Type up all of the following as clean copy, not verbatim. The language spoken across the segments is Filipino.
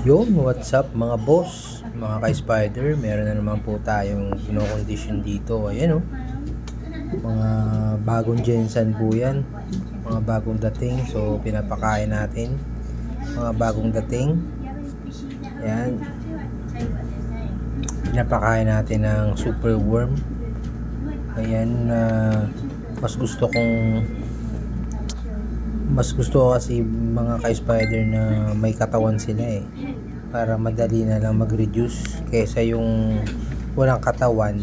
Yun, what's up mga boss, mga ka-spider, meron na naman po tayong kinokondisyon dito. Ayan o, mga bagong Jensen po yan, mga bagong dating. So pinapakain natin, mga bagong dating. Ayan, pinapakain natin ng super worm. Ayan, mas gusto ko kasi mga ka-spider na may katawan sila para madali na lang mag-reduce kaysa yung walang katawan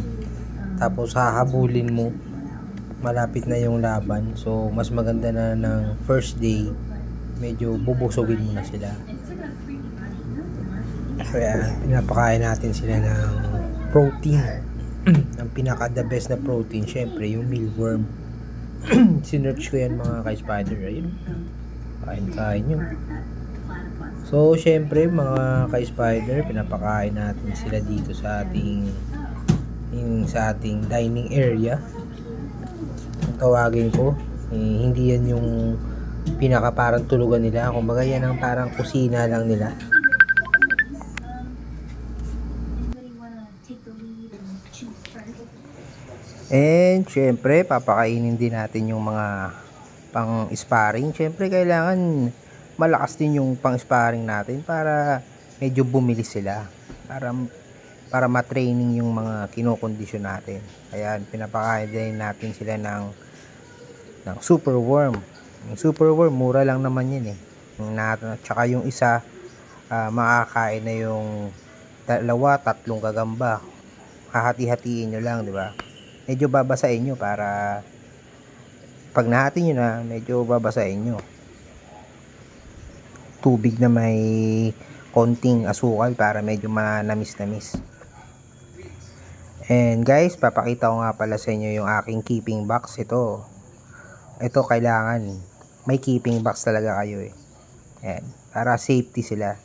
tapos hahabulin mo malapit na yung laban. So mas maganda na ng first day medyo bubusogin mo na sila, kaya pinapakain natin sila ng protein. Ang pinaka the best na protein syempre yung mealworm. Sinearch ko yan mga ka-spider. Ayun, kain nyo. So syempre mga ka-spider, pinapakain natin sila dito sa ating dining area. Ang tawagin ko, hindi yan yung pinaka parang tulugan nila, kumbaga yan ang parang kusina lang nila. And syempre papakainin din natin yung mga pang sparring. Syempre kailangan malakas din yung pang sparring natin para medyo bumilis sila, para ma-training yung mga kinokondisyon natin. Ayan, pinapakain din natin sila ng super worm. Yung super worm mura lang naman yan tsaka yung isa makakain na yung 2-3 gagamba. Hahati-hatiin nyo lang, di ba? Medyo babasain nyo para pag nahati nyo na, medyo babasain nyo. Tubig na may konting asukal para medyo manamis-namis. And guys, papakita ko nga pala sa inyo yung aking keeping box. Ito kailangan may keeping box talaga kayo Ayan, para safety sila.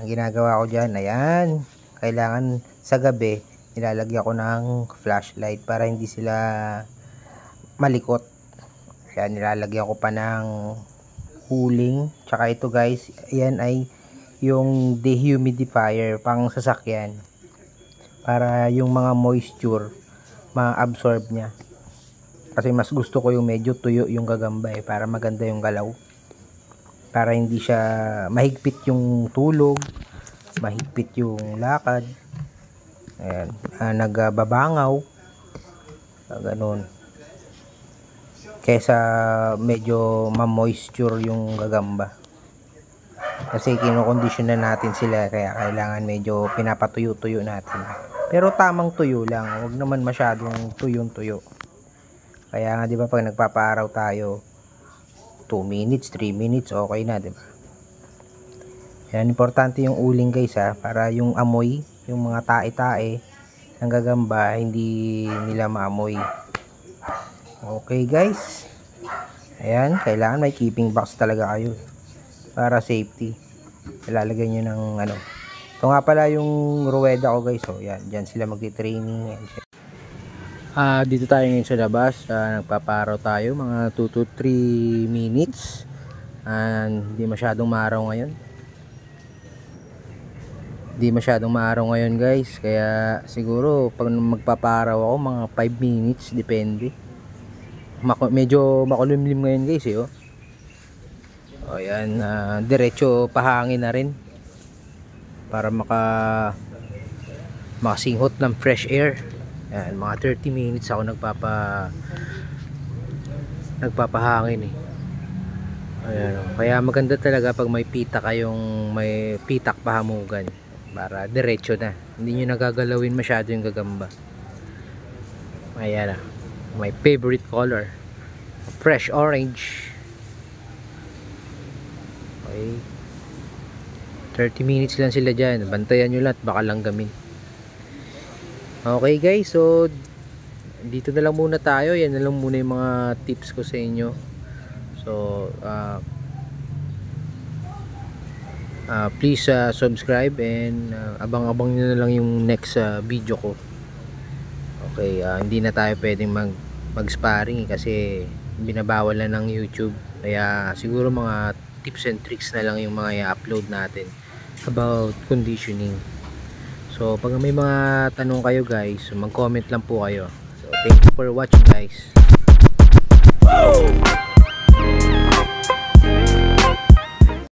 Ang ginagawa ko dyan, ayan, kailangan sa gabi nilalagyan ko ng flashlight para hindi sila malikot. Kaya nilalagyan ko pa ng cooling. Tsaka ito guys, yan ay yung dehumidifier pang sasakyan para yung mga moisture ma-absorb niya. Kasi mas gusto ko yung medyo tuyo yung gagamba para maganda yung galaw, para hindi siya mahigpit yung tulog, mahigpit yung lakad. Ayan, nagbabangaw ganun, kesa medyo ma-moisture yung gagamba. Kasi kinokondisyon na natin sila, kaya kailangan medyo pinapatuyo-tuyo natin, pero tamang tuyo lang, huwag naman masyadong tuyong-tuyo. Kaya nga 'di ba pag nagpapaaraw tayo 2 minutes, 3 minutes okay na, 'di ba? Yan, importante yung uling guys para yung amoy, yung mga tae-tae ng gagamba hindi nila maamoy. Okay guys, ayan, kailangan may keeping box talaga kayo para safety. Ilalagay nyo ng ito nga pala yung ruweda ko guys. Yan, dyan sila magti-training. Dito tayo ngayon sa labas, nagpaparaw tayo mga 2 to 3 minutes. Hindi masyadong maaraw ngayon guys, kaya siguro pag magpaparaw ako mga 5 minutes, depende. Medyo makulimlim ngayon guys ayan, diretso pahangin na rin para makasinghot ng fresh air. Ayan, mga 30 minutes ako nagpapahangin Ayan, kaya maganda talaga pag may pitak pahamugan para diretso na, hindi nyo nagagalawin masyado yung gagamba. Ayan my favorite color, fresh orange. Okay, 30 minutes lang sila dyan, bantayan nyo lang at baka langgamin. Okay guys, so dito na lang muna tayo. Yan na lang muna yung mga tips ko sa inyo. So please subscribe and abang-abang nyo na lang yung next video ko. Okay, hindi na tayo pwedeng mag-sparring kasi binabawal na ng YouTube. Kaya siguro mga tips and tricks na lang yung mga i-upload natin. about conditioning. So pag may mga tanong kayo guys, mag-comment lang po kayo. So thank you for watching guys.